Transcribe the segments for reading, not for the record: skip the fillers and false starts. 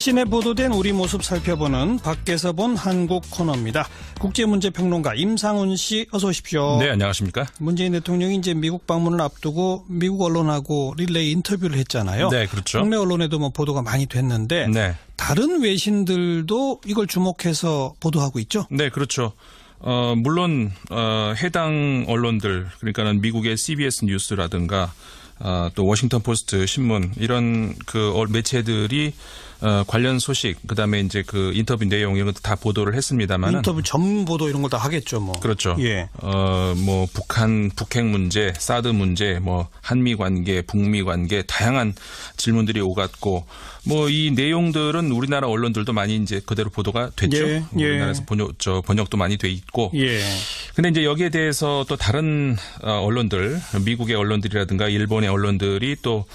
시내 보도된 우리 모습 살펴보는 밖에서 본 한국 코너입니다. 국제문제평론가 임상훈 씨 어서 오십시오. 네, 안녕하십니까. 문재인 대통령이 이제 미국 방문을 앞두고 미국 언론하고 릴레이 인터뷰를 했잖아요. 네, 그렇죠. 국내 언론에도 뭐 보도가 많이 됐는데 네. 다른 외신들도 이걸 주목해서 보도하고 있죠? 네, 그렇죠. 물론 해당 언론들, 그러니까는 미국의 CBS 뉴스라든가 또 워싱턴 포스트 신문 이런 그 매체들이 관련 소식, 그다음에 이제 그 인터뷰 내용 이런 것도 다 보도를 했습니다만은 인터뷰 전문 보도 이런 걸 다 하겠죠, 뭐. 그렇죠. 예. 뭐 북핵 문제, 사드 문제, 뭐 한미 관계, 북미 관계 다양한 질문들이 오갔고 뭐 이 내용들은 우리나라 언론들도 많이 이제 그대로 보도가 됐죠. 예. 우리나라에서 번역도 많이 돼 있고. 예. 근데 이제 여기에 대해서 또 다른 언론들, 미국의 언론들이라든가 일본의 언론들이 또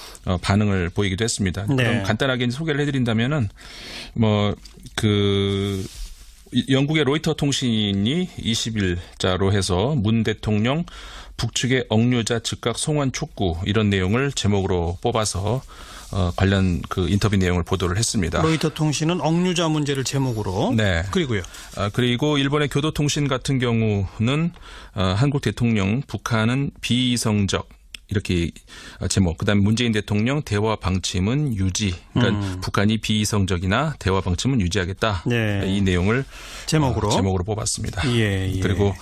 반응을 보이기도 했습니다. 네. 그럼 간단하게 소개를 해드린다면은 뭐 그 영국의 로이터 통신이 20일자로 해서 문 대통령 북측의 억류자 즉각 송환 촉구 이런 내용을 제목으로 뽑아서 관련 그 인터뷰 내용을 보도를 했습니다. 로이터 통신은 억류자 문제를 제목으로. 네. 그리고요. 그리고 일본의 교도통신 같은 경우는 한국 대통령 북한은 비이성적 이렇게 제목. 그다음에 문재인 대통령 대화 방침은 유지. 그러니까 북한이 비이성적이나 대화 방침은 유지하겠다. 네. 이 내용을 제목으로 뽑았습니다. 예. 그리고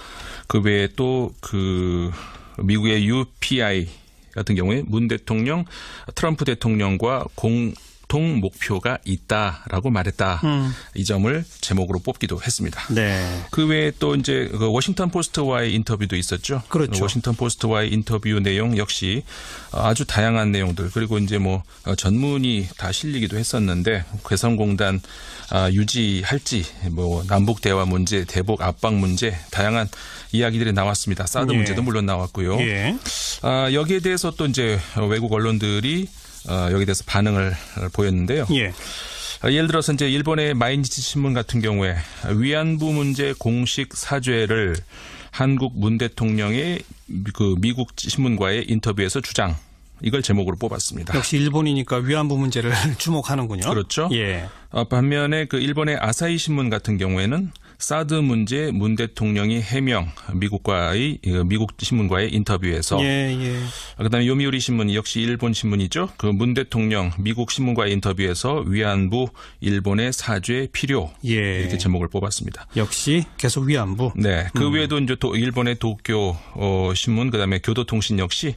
그 외에 또 그 미국의 UPI 같은 경우에 문 대통령 트럼프 대통령과 공통 목표가 있다라고 말했다. 이 점을 제목으로 뽑기도 했습니다. 네. 그 외에 또 이제 그 워싱턴 포스트와의 인터뷰도 있었죠. 그렇죠. 워싱턴 포스트와의 인터뷰 내용 역시 아주 다양한 내용들 그리고 이제 뭐 전문이 다 실리기도 했었는데 개성공단 유지할지 뭐 남북 대화 문제, 대북 압박 문제 다양한 이야기들이 나왔습니다. 사드 예. 문제도 물론 나왔고요. 예. 여기에 대해서 또 이제 외국 언론들이 여기에 대해서 반응을 보였는데요. 예. 예를 들어서 이제 일본의 마이니치 신문 같은 경우에 위안부 문제 공식 사죄를 한국 문 대통령의 그 미국 신문과의 인터뷰에서 주장. 이걸 제목으로 뽑았습니다. 역시 일본이니까 위안부 문제를 주목하는군요. 그렇죠. 예. 반면에 그 일본의 아사히 신문 같은 경우에는 사드 문제 문 대통령이 해명 미국 신문과의 인터뷰에서 예. 그다음에 요미우리 신문 역시 일본 신문이죠. 그 문 대통령 미국 신문과의 인터뷰에서 위안부 일본의 사죄 필요 예. 이렇게 제목을 뽑았습니다. 역시 계속 위안부. 네. 그 외에도 이제 또 일본의 도쿄 신문 그다음에 교도통신 역시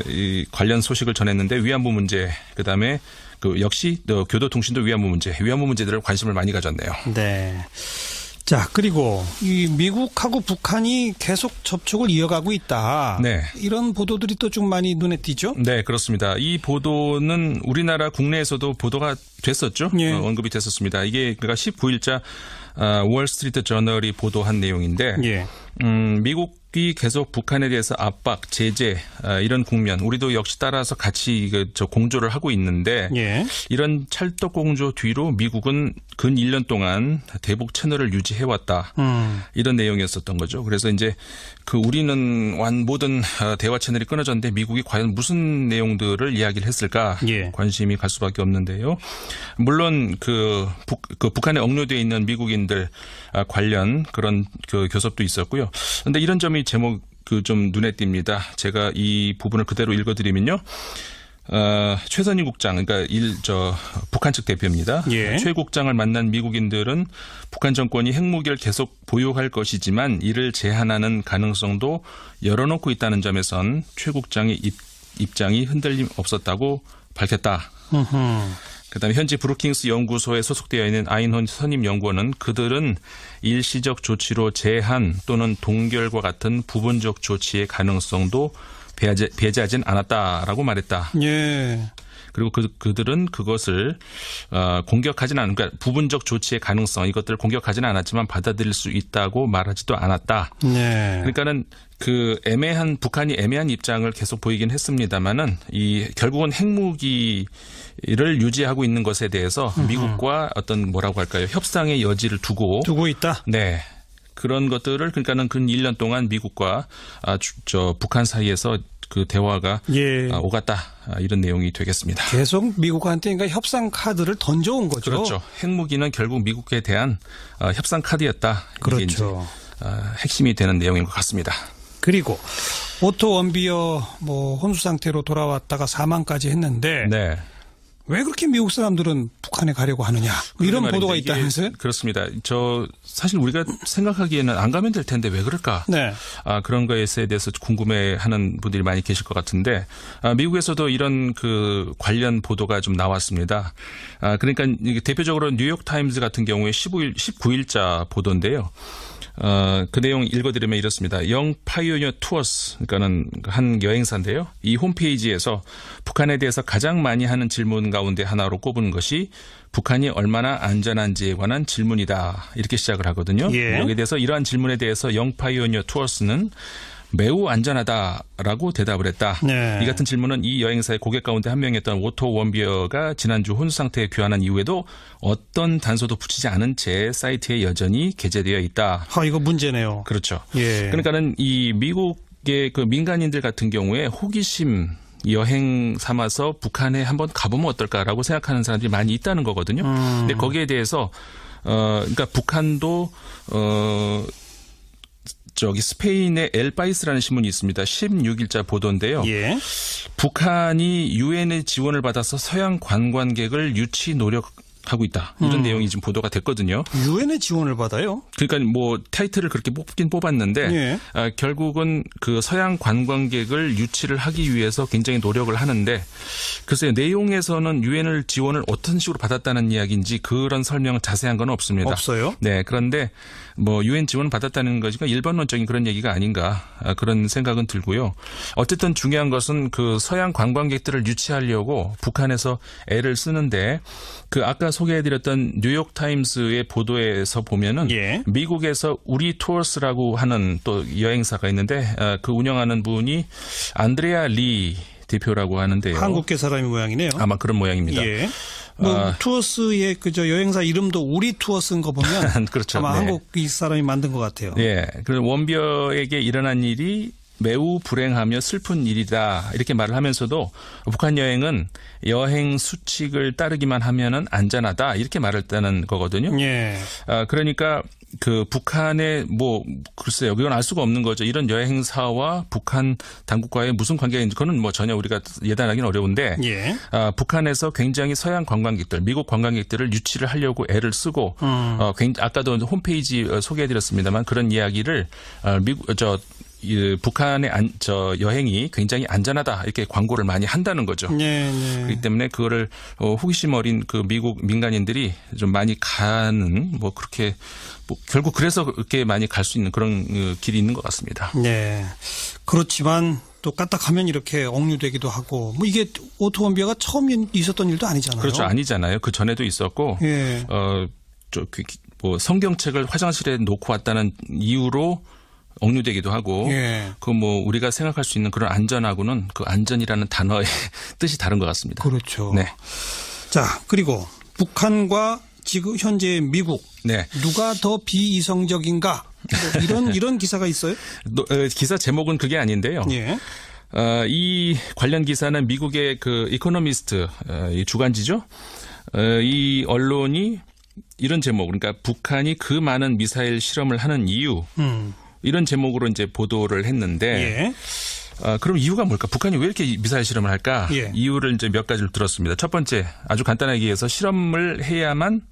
이 관련 소식을 전했는데 위안부 문제 그다음에 그 역시 교도통신도 위안부 문제들을 관심을 많이 가졌네요. 네. 자, 그리고 이 미국하고 북한이 계속 접촉을 이어가고 있다. 네. 이런 보도들이 또 좀 많이 눈에 띄죠? 네, 그렇습니다. 이 보도는 우리나라 국내에서도 보도가 됐었죠. 예. 언급이 됐었습니다. 이게 그러니까 19일자 월스트리트 저널이 보도한 내용인데 예. 미국이 계속 북한에 대해서 압박, 제재 이런 국면 우리도 역시 따라서 같이 공조를 하고 있는데 예. 이런 찰떡 공조 뒤로 미국은 근 1년 동안 대북 채널을 유지해왔다. 이런 내용이었었던 거죠. 그래서 이제 그 우리는 모든 대화 채널이 끊어졌는데 미국이 과연 무슨 내용들을 이야기를 했을까 예. 관심이 갈 수밖에 없는데요. 물론 그 북한에 억류되어 있는 미국인들 관련 그런 그 교섭도 있었고요. 그런데 이런 점이 제목 좀 눈에 띕니다. 제가 이 부분을 그대로 읽어드리면요. 최선희 국장, 그러니까 북한 측 대표입니다. 예. 최 국장을 만난 미국인들은 북한 정권이 핵무기를 계속 보유할 것이지만 이를 제한하는 가능성도 열어놓고 있다는 점에선 최 국장의 입장이 흔들림 없었다고 밝혔다. 그다음에 현지 브루킹스 연구소에 소속되어 있는 아인혼 선임연구원은 그들은 일시적 조치로 제한 또는 동결과 같은 부분적 조치의 가능성도 배제하진 않았다라고 말했다. 예. 그리고 그들은 그것을 공격하지는 않은, 그러니까 부분적 조치의 가능성 이것들을 공격하지는 않았지만 받아들일 수 있다고 말하지도 않았다. 네. 그러니까는 그 북한이 애매한 입장을 계속 보이긴 했습니다만은 결국은 핵무기를 유지하고 있는 것에 대해서 미국과 어떤 뭐라고 할까요? 협상의 여지를 두고 있다. 네. 그런 것들을 그러니까는 근 1년 동안 미국과 북한 사이에서 그 대화가 예. 오갔다 이런 내용이 되겠습니다. 계속 미국한테 그러니까 협상 카드를 던져온 거죠. 그렇죠. 핵무기는 결국 미국에 대한 협상 카드였다. 그렇죠. 이게 이제 핵심이 되는 내용인 것 같습니다. 그리고 오토 원비어 혼수 상태로 돌아왔다가 사망까지 했는데 네. 왜 그렇게 미국 사람들은 북한에 가려고 하느냐 이런 보도가 있다면서요? 그렇습니다. 사실 우리가 생각하기에는 안 가면 될 텐데 왜 그럴까? 네. 그런 것에 대해서 궁금해하는 분들이 많이 계실 것 같은데 미국에서도 이런 그 관련 보도가 좀 나왔습니다. 그러니까 대표적으로 뉴욕 타임즈 같은 경우에 19일자 보도인데요. 그 내용 읽어드리면 이렇습니다. 영 파이오니어 투어스, 그러니까는 한 여행사인데요. 이 홈페이지에서 북한에 대해서 가장 많이 하는 질문 가운데 하나로 꼽은 것이 북한이 얼마나 안전한지에 관한 질문이다. 이렇게 시작을 하거든요. 예. 여기에 대해서 이러한 질문에 대해서 영 파이오니어 투어스는 매우 안전하다라고 대답을 했다. 네. 이 같은 질문은 이 여행사의 고객 가운데 한 명이었던 오토 원비어가 지난주 혼수 상태에 귀환한 이후에도 어떤 단서도 붙이지 않은 채 사이트에 여전히 게재되어 있다. 이거 문제네요. 그렇죠. 예. 그러니까는 이 미국의 그 민간인들 같은 경우에 호기심 여행 삼아서 북한에 한번 가보면 어떨까라고 생각하는 사람들이 많이 있다는 거거든요. 근데 거기에 대해서 그러니까 북한도 스페인의 엘바이스라는 신문이 있습니다. 16일자 보도인데요. 예. 북한이 유엔의 지원을 받아서 서양 관광객을 유치 노력하고 있다. 이런 내용이 지금 보도가 됐거든요. 유엔의 지원을 받아요? 그러니까 타이틀을 그렇게 뽑긴 뽑았는데 예. 결국은 그 서양 관광객을 유치를 하기 위해서 굉장히 노력을 하는데 글쎄요. 내용에서는 유엔을 지원을 어떤 식으로 받았다는 이야기인지 그런 설명 자세한 건 없습니다. 없어요? 네. 그런데 유엔 지원 받았다는 것이가 일반론적인 그런 얘기가 아닌가 그런 생각은 들고요. 어쨌든 중요한 것은 그 서양 관광객들을 유치하려고 북한에서 애를 쓰는데 그 아까 소개해드렸던 뉴욕 타임스의 보도에서 보면은 예. 미국에서 우리 투어스라고 하는 또 여행사가 있는데 그 운영하는 분이 안드레아 리 대표라고 하는데요. 한국계 사람이 모양이네요. 아마 그런 모양입니다. 예. 투어스의 여행사 이름도 우리 투어스인 거 보면 그렇죠. 아마 네. 한국 이 사람이 만든 것 같아요. 예. 그 원비어에게 일어난 일이 매우 불행하며 슬픈 일이다 이렇게 말을 하면서도 북한 여행은 여행 수칙을 따르기만 하면은 안전하다 이렇게 말했다는 거거든요. 예. 그러니까 그 북한의 글쎄요, 이건 알 수가 없는 거죠. 이런 여행사와 북한 당국과의 무슨 관계인지 그거는 전혀 우리가 예단하기는 어려운데 예. 북한에서 굉장히 서양 관광객들, 미국 관광객들을 유치를 하려고 애를 쓰고 아까도 홈페이지 소개해드렸습니다.만 그런 이야기를 북한의 여행이 굉장히 안전하다 이렇게 광고를 많이 한다는 거죠. 네. 그렇기 때문에 그거를 호기심 어린 그 미국 민간인들이 좀 많이 가는 그렇게 결국 그래서 그렇게 많이 갈 수 있는 그런 길이 있는 것 같습니다. 네. 그렇지만 또 까딱하면 이렇게 억류되기도 하고 이게 오토 원비어가 처음 있었던 일도 아니잖아요. 그렇죠. 아니잖아요. 그 전에도 있었고 예. 성경책을 화장실에 놓고 왔다는 이유로 억류되기도 하고 예. 우리가 생각할 수 있는 그런 안전하고는 그 안전이라는 단어의 뜻이 다른 것 같습니다. 그렇죠. 네. 자, 그리고 북한과 지금 현재 미국 네. 누가 더 비이성적인가 이런 기사가 있어요? 기사 제목은 그게 아닌데요. 예. 이 관련 기사는 미국의 그 이코노미스트 이 주간지죠. 이 언론이 이런 제목 그러니까 북한이 그 많은 미사일 실험을 하는 이유 이런 제목으로 이제 보도를 했는데 예. 그럼 이유가 뭘까? 북한이 왜 이렇게 미사일 실험을 할까? 예. 이유를 이제 몇 가지를 들었습니다. 첫 번째, 아주 간단하게 얘기해서 실험을 해야만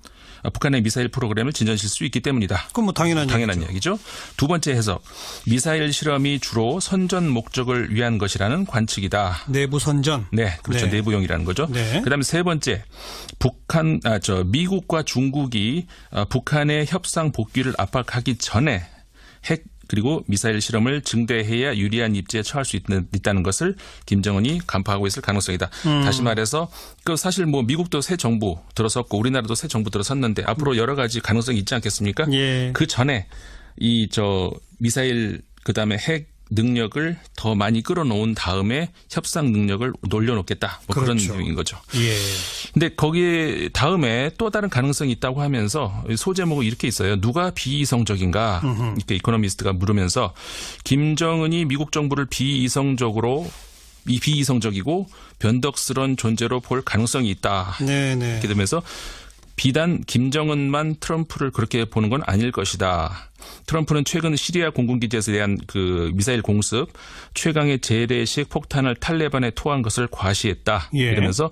북한의 미사일 프로그램을 진전시킬 수 있기 때문이다. 그건 당연한 얘기죠. 두 번째 해석, 미사일 실험이 주로 선전 목적을 위한 것이라는 관측이다. 내부 선전. 네, 그렇죠. 네. 내부용이라는 거죠. 네. 그다음에 세 번째, 미국과 중국이 북한의 협상 복귀를 압박하기 전에 핵 그리고 미사일 실험을 증대해야 유리한 입지에 처할 수 있다는 것을 김정은이 간파하고 있을 가능성이다. 다시 말해서 사실 미국도 새 정부 들어섰고 우리나라도 새 정부 들어섰는데 앞으로 여러 가지 가능성이 있지 않겠습니까? 예. 그 전에 미사일 그다음에 핵 능력을 더 많이 끌어놓은 다음에 협상 능력을 올려놓겠다. 뭐 그렇죠. 그런 내용인 거죠. 예. 근데 거기에 다음에 또 다른 가능성이 있다고 하면서 소제목은 이렇게 있어요. 누가 비이성적인가? 이렇게 이코노미스트가 물으면서 김정은이 미국 정부를 비이성적이고 변덕스러운 존재로 볼 가능성이 있다. 네네. 이렇게 되면서 비단 김정은만 트럼프를 그렇게 보는 건 아닐 것이다. 트럼프는 최근 시리아 공군기지에서 대한 그 미사일 공습, 최강의 재래식 폭탄을 탈레반에 토한 것을 과시했다. 예. 이러면서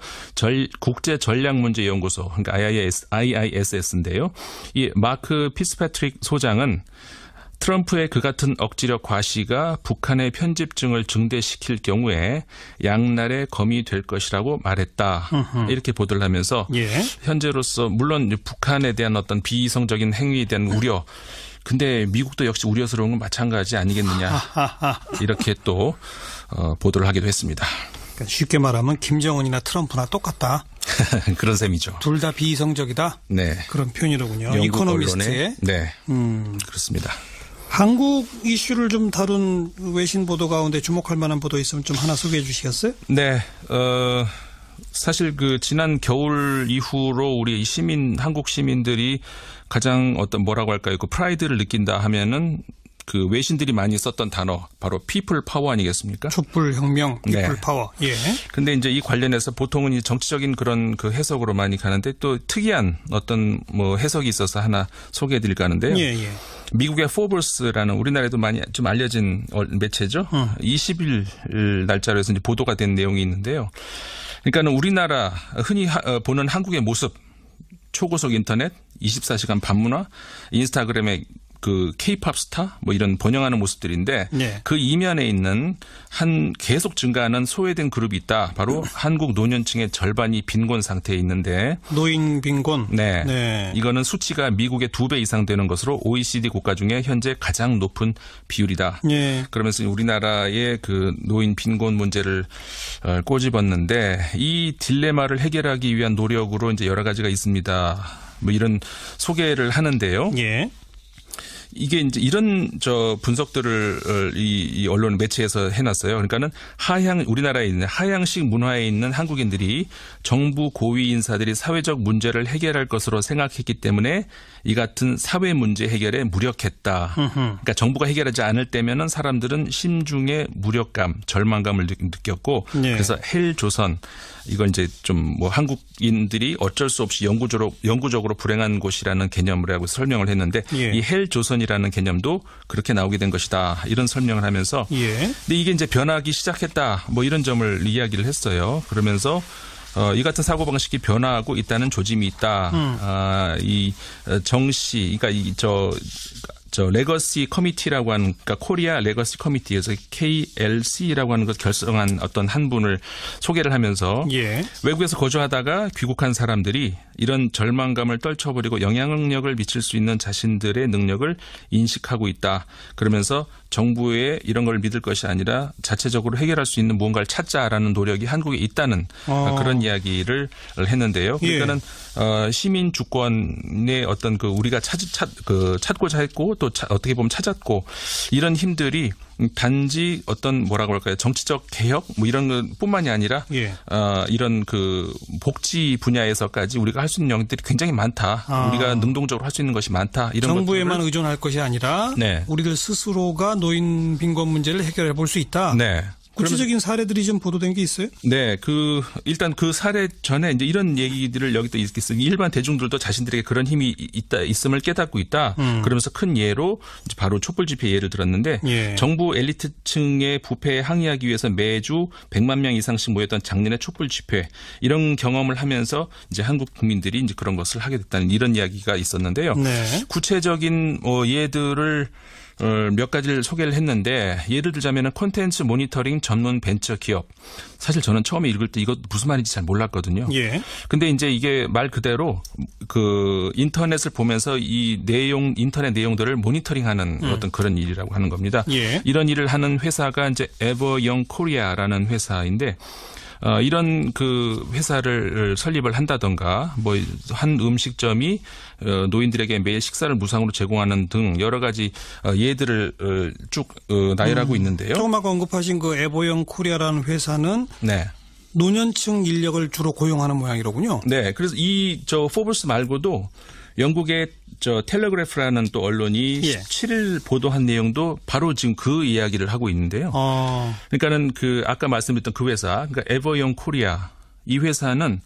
국제전략문제연구소, 그러니까 IISS인데요. 이 마크 피츠패트릭 소장은 트럼프의 그 같은 억지력 과시가 북한의 편집증을 증대시킬 경우에 양날의 검이 될 것이라고 말했다. 이렇게 보도를 하면서 예. 현재로서 물론 북한에 대한 어떤 비이성적인 행위에 대한 우려, 근데 미국도 역시 우려스러운 건 마찬가지 아니겠느냐. 이렇게 또 보도를 하기도 했습니다. 그러니까 쉽게 말하면 김정은이나 트럼프나 똑같다. 그런 셈이죠. 둘 다 비이성적이다. 네. 그런 표현이로군요. 영국 이코노미스트의. 네. 그렇습니다. 한국 이슈를 좀 다룬 외신 보도 가운데 주목할 만한 보도 있으면 좀 하나 소개해 주시겠어요? 네. 사실 그 지난 겨울 이후로 우리 한국 시민들이 가장 어떤 뭐라고 할까요? 그 프라이드를 느낀다 하면은 그 외신들이 많이 썼던 단어 바로 피플 파워 아니겠습니까? 촛불 혁명, 피플 네. 파워. 예. 근데 이제 이 관련해서 보통은 이 정치적인 그런 그 해석으로 많이 가는데 또 특이한 어떤 뭐 해석이 있어서 하나 소개해 드릴까 하는데요. 예, 예. 미국의 포브스라는 우리나라에도 많이 좀 알려진 매체죠. 20일 날짜로 해서 이제 보도가 된 내용이 있는데요. 그러니까는 우리나라 흔히 보는 한국의 모습, 초고속 인터넷, 24시간 밤문화, 인스타그램의 그 K-팝 스타 뭐 이런 번영하는 모습들인데 네. 그 이면에 있는 계속 증가하는 소외된 그룹이 있다. 바로 한국 노년층의 절반이 빈곤 상태에 있는데 노인 빈곤. 네. 네. 이거는 수치가 미국의 2배 이상 되는 것으로 OECD 국가 중에 현재 가장 높은 비율이다. 네. 그러면서 우리나라의 그 노인 빈곤 문제를 꼬집었는데 이 딜레마를 해결하기 위한 노력으로 이제 여러 가지가 있습니다. 뭐 이런 소개를 하는데요. 예. 이게 이제 이런 분석들을 이 언론 매체에서 해놨어요. 그러니까는 우리나라에 있는 하향식 문화에 있는 한국인들이 정부 고위 인사들이 사회적 문제를 해결할 것으로 생각했기 때문에 이 같은 사회 문제 해결에 무력했다. 그러니까 정부가 해결하지 않을 때면은 사람들은 심중의 무력감, 절망감을 느꼈고 네. 그래서 헬조선 이걸 이제 좀 뭐 한국인들이 어쩔 수 없이 영구적으로 불행한 곳이라는 개념을 하고 설명을 했는데 예. 이 헬조선이라는 개념도 그렇게 나오게 된 것이다. 이런 설명을 하면서 예. 근데 이게 이제 변하기 시작했다. 뭐 이런 점을 이야기를 했어요. 그러면서 이 같은 사고방식이 변화하고 있다는 조짐이 있다. 이 정시, 그러니까 레거시 커미티라고 하는, 그러니까 코리아 레거시 커미티에서 KLC라고 하는 것 결성한 어떤 한 분을 소개를 하면서 예. 외국에서 거주하다가 귀국한 사람들이 이런 절망감을 떨쳐버리고 영향력을 미칠 수 있는 자신들의 능력을 인식하고 있다. 그러면서 정부의 이런 걸 믿을 것이 아니라 자체적으로 해결할 수 있는 무언가를 찾자라는 노력이 한국에 있다는 그런 이야기를 했는데요. 그러니까는 시민 주권의 어떤 그 우리가 찾고자 했고 또 어떻게 보면 찾았고 이런 힘들이 단지 어떤 뭐라고 할까요? 정치적 개혁 뭐 이런 것뿐만이 아니라 예. 이런 그 복지 분야에서까지 우리가 할 수 있는 영역들이 굉장히 많다. 우리가 능동적으로 할 수 있는 것이 많다. 이런 정부에만 의존할 것이 아니라 네. 우리들 스스로가 노인 빈곤 문제를 해결해 볼 수 있다. 네. 구체적인 사례들이 좀 보도된 게 있어요? 네, 일단 그 사례 전에 이제 이런 얘기들을 여기다 있겠습니다. 일반 대중들도 자신들에게 그런 힘이 있음을 깨닫고 있다. 그러면서 큰 예로 이제 바로 촛불 집회 예를 들었는데 예. 정부 엘리트층의 부패에 항의하기 위해서 매주 100만 명 이상씩 모였던 작년의 촛불 집회 이런 경험을 하면서 이제 한국 국민들이 이제 그런 것을 하게 됐다는 이런 이야기가 있었는데요. 네. 구체적인 예들을 몇 가지를 소개를 했는데 예를 들자면은 콘텐츠 모니터링 전문 벤처 기업. 사실 저는 처음에 읽을 때 이거 무슨 말인지 잘 몰랐거든요. 예. 근데 이제 이게 말 그대로 그 인터넷을 보면서 인터넷 내용들을 모니터링하는 어떤 그런 일이라고 하는 겁니다. 예. 이런 일을 하는 회사가 이제 에버영 코리아라는 회사인데 이런 그 회사를 설립을 한다던가 뭐 한 음식점이 노인들에게 매일 식사를 무상으로 제공하는 등 여러 가지 예들을 쭉 나열하고 있는데요. 조금 아까 언급하신 그 에버영 코리아라는 회사는 네. 노년층 인력을 주로 고용하는 모양이로군요. 네. 그래서 포브스 말고도 영국의 텔레그래프라는 또 언론이 17일 보도한 내용도 바로 지금 그 이야기를 하고 있는데요. 그러니까는 그 아까 말씀드렸던 그 회사, 그러니까 에버영 코리아 이 회사는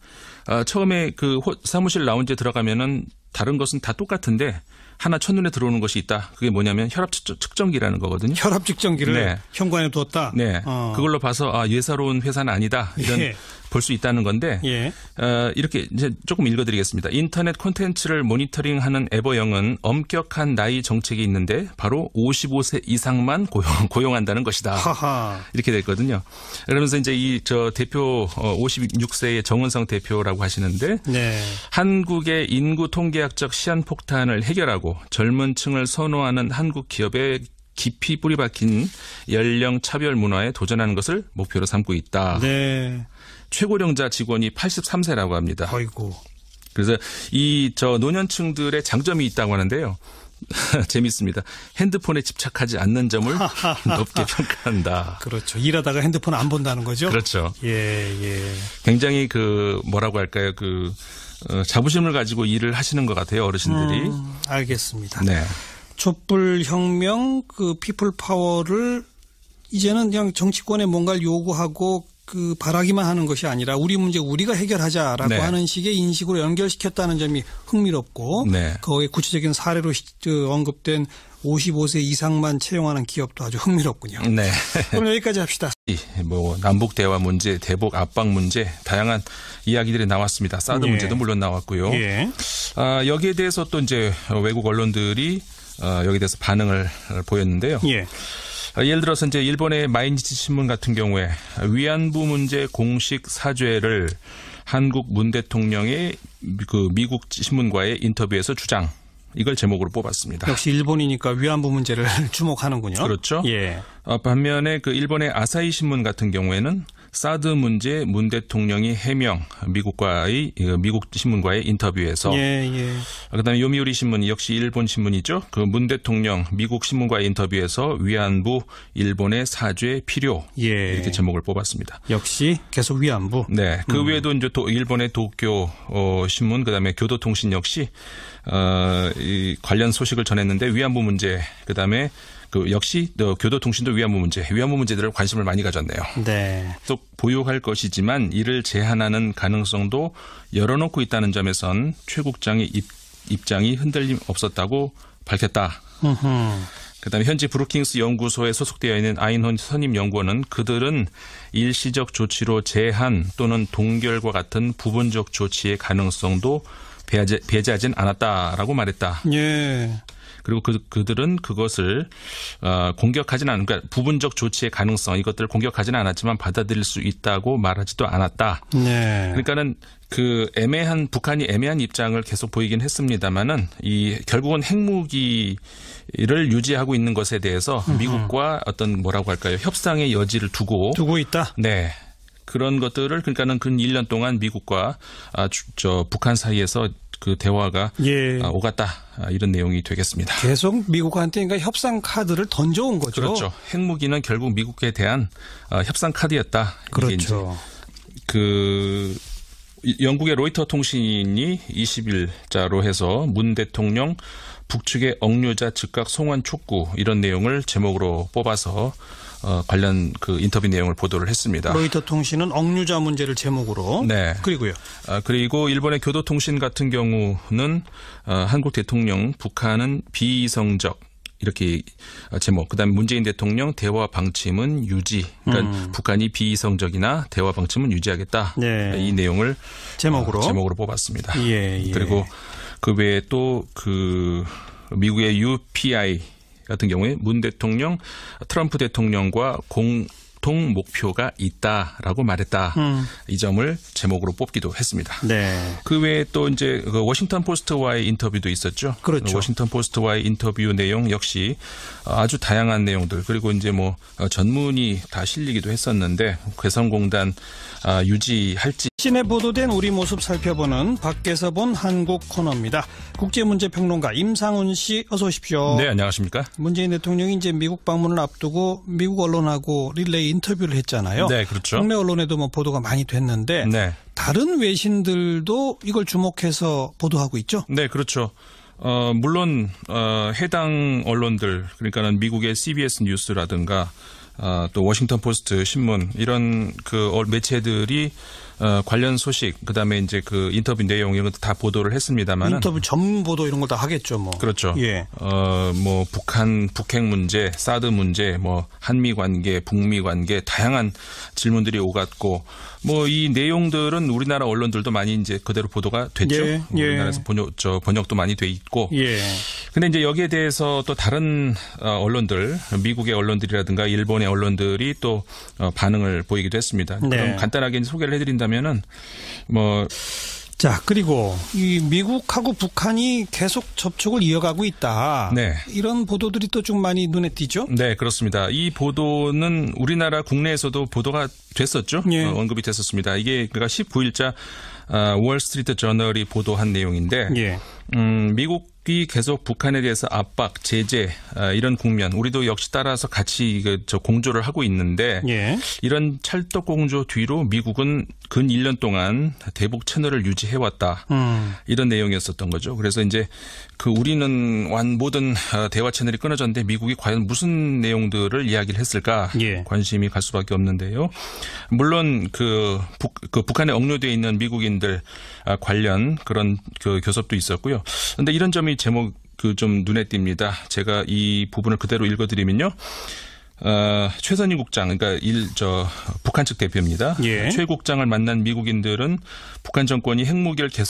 처음에 그 사무실 라운지에 들어가면은 다른 것은 다 똑같은데 하나 첫눈에 들어오는 것이 있다. 그게 뭐냐면 혈압 측정기라는 거거든요. 혈압 측정기를 네. 현관에 두었다. 네. 그걸로 봐서 예사로운 회사는 아니다. 이런 볼 수 있다는 건데 이렇게 이제 조금 읽어드리겠습니다. 인터넷 콘텐츠를 모니터링하는 에버영은 엄격한 나이 정책이 있는데 바로 55세 이상만 고용한다는 것이다. 하하. 이렇게 됐거든요. 그러면서 이제 대표 56세의 정은성 대표라고 하시는데 한국의 인구 통계학적 시한폭탄을 해결하고 젊은 층을 선호하는 한국 기업의 깊이 뿌리 박힌 연령 차별 문화에 도전하는 것을 목표로 삼고 있다. 네. 최고령자 직원이 83세라고 합니다. 아이고. 그래서 노년층들의 장점이 있다고 하는데요. 재밌습니다. 핸드폰에 집착하지 않는 점을 높게 평가한다. 그렇죠. 일하다가 핸드폰 안 본다는 거죠? 그렇죠. 예. 굉장히 뭐라고 할까요? 자부심을 가지고 일을 하시는 것 같아요, 어르신들이. 알겠습니다. 네. 촛불혁명, 피플 파워를 이제는 그냥 정치권에 뭔가를 요구하고 바라기만 하는 것이 아니라 우리 문제 우리가 해결하자라고 하는 식의 인식으로 연결시켰다는 점이 흥미롭고 거기에 구체적인 사례로 언급된 55세 이상만 채용하는 기업도 아주 흥미롭군요. 네. 그럼 여기까지 합시다. 남북 대화 문제, 대북 압박 문제 다양한 이야기들이 나왔습니다. 사드 문제도 물론 나왔고요. 여기에 대해서 또 이제 외국 언론들이 여기에 대해서 반응을 보였는데요. 예를 들어서 이제 일본의 마이니치 신문 같은 경우에 위안부 문제 공식 사죄를 한국 문 대통령의 미국 신문과의 인터뷰에서 주장. 이걸 제목으로 뽑았습니다. 역시 일본이니까 위안부 문제를 주목하는군요. 그렇죠. 반면에 일본의 아사히 신문 같은 경우에는 사드 문제 문 대통령이 해명 미국 신문과의 인터뷰에서 그다음에 요미우리 신문 역시 일본 신문이죠. 문 대통령 미국 신문과의 인터뷰에서 위안부 일본의 사죄 필요 이렇게 제목을 뽑았습니다. 역시 계속 위안부. 네. 그 외에도 이제 일본의 도쿄 신문 그다음에 교도통신 역시 이 관련 소식을 전했는데 위안부 문제 그다음에 역시 교도통신도 위안부 문제들을 관심을 많이 가졌네요. 네. 또 보유할 것이지만 이를 제한하는 가능성도 열어놓고 있다는 점에선 최 국장의 입장이 흔들림 없었다고 밝혔다. 그다음에 현지 브루킹스 연구소에 소속되어 있는 아인혼 선임연구원은 그들은 일시적 조치로 제한 또는 동결과 같은 부분적 조치의 가능성도 배제하진 않았다라고 말했다. 그리고 그들은 그것을 공격하지는 않은 그러니까 부분적 조치의 가능성 이것들을 공격하지는 않았지만 받아들일 수 있다고 말하지도 않았다. 그러니까는 북한이 애매한 입장을 계속 보이긴 했습니다만은 결국은 핵무기를 유지하고 있는 것에 대해서 미국과 어떤 뭐라고 할까요? 협상의 여지를 두고 있다. 네. 그런 것들을 그러니까는 근 1년 동안 미국과 북한 사이에서 대화가 오갔다 이런 내용이 되겠습니다. 계속 미국한테 그러니까 협상 카드를 던져온 거죠. 그렇죠. 핵무기는 결국 미국에 대한 협상 카드였다. 그렇죠. 영국의 로이터 통신이 20일자로 해서 문 대통령 북측의 억류자 즉각 송환 촉구 이런 내용을 제목으로 뽑아서 관련 인터뷰 내용을 보도를 했습니다. 로이터 통신은 억류자 문제를 제목으로. 그리고요. 그리고 일본의 교도통신 같은 경우는 한국 대통령 북한은 비이성적 이렇게 제목. 그다음에 문재인 대통령 대화 방침은 유지. 그러니까 북한이 비이성적이나 대화 방침은 유지하겠다. 이 내용을 제목으로 뽑았습니다. 그리고 그 외에 또 미국의 UPI 같은 경우에 문 대통령 트럼프 대통령과 공통 목표가 있다라고 말했다. 이 점을 제목으로 뽑기도 했습니다. 네. 그 외에 또 이제 그 워싱턴 포스트와의 인터뷰도 있었죠. 그렇죠. 워싱턴 포스트와의 인터뷰 내용 역시 아주 다양한 내용들 그리고 이제 뭐 전문이 다 실리기도 했었는데 개성공단 유지할지. 시내 보도된 우리 모습 살펴보는 밖에서 본 한국 코너입니다. 국제문제평론가 임상훈 씨 어서 오십시오. 네, 안녕하십니까. 문재인 대통령이 이제 미국 방문을 앞두고 미국 언론하고 릴레이 인터뷰를 했잖아요. 네, 그렇죠. 국내 언론에도 뭐 보도가 많이 됐는데 네. 다른 외신들도 이걸 주목해서 보도하고 있죠. 네, 그렇죠. 물론 해당 언론들 그러니까는 미국의 CBS 뉴스라든가 또 워싱턴 포스트 신문 이런 그 매체들이 관련 소식 그다음에 이제 그 인터뷰 내용 이런 것도 다 보도를 했습니다만 인터뷰 전문 보도 이런 거 다 하겠죠, 뭐. 그렇죠. 예. 뭐 북핵 문제, 사드 문제, 뭐 한미 관계, 북미 관계 다양한 질문들이 오갔고 뭐 이 내용들은 우리나라 언론들도 많이 이제 그대로 보도가 됐죠. 예. 우리나라에서 번역도 많이 돼 있고. 예. 근데 이제 여기에 대해서 또 다른 언론들, 미국의 언론들이라든가 일본의 언론들이 또 반응을 보이기도 했습니다. 네. 그럼 간단하게 이제 소개를 해드린다면은 뭐. 자, 그리고 이 미국하고 북한이 계속 접촉을 이어가고 있다. 네. 이런 보도들이 또 좀 많이 눈에 띄죠? 네, 그렇습니다. 이 보도는 우리나라 국내에서도 보도가 됐었죠. 예. 언급이 됐었습니다. 이게 그러니까 19일자 월스트리트 저널이 보도한 내용인데 예. 미국이 계속 북한에 대해서 압박, 제재 이런 국면 우리도 역시 따라서 같이 공조를 하고 있는데 예. 이런 찰떡 공조 뒤로 미국은 근 1년 동안 대북 채널을 유지해왔다. 이런 내용이었었던 거죠. 그래서 이제 그 우리는 모든 대화 채널이 끊어졌는데 미국이 과연 무슨 내용들을 이야기를 했을까 예. 관심이 갈 수밖에 없는데요. 물론 그 북한에 억류되어 있는 미국인들 관련 그런 그 교섭도 있었고요. 그런데 이런 점이 제목 좀 눈에 띕니다. 제가 이 부분을 그대로 읽어드리면요. 최선희 국장, 그러니까 북한 측 대표입니다. 예. 최 국장을 만난 미국인들은 북한 정권이 핵무기를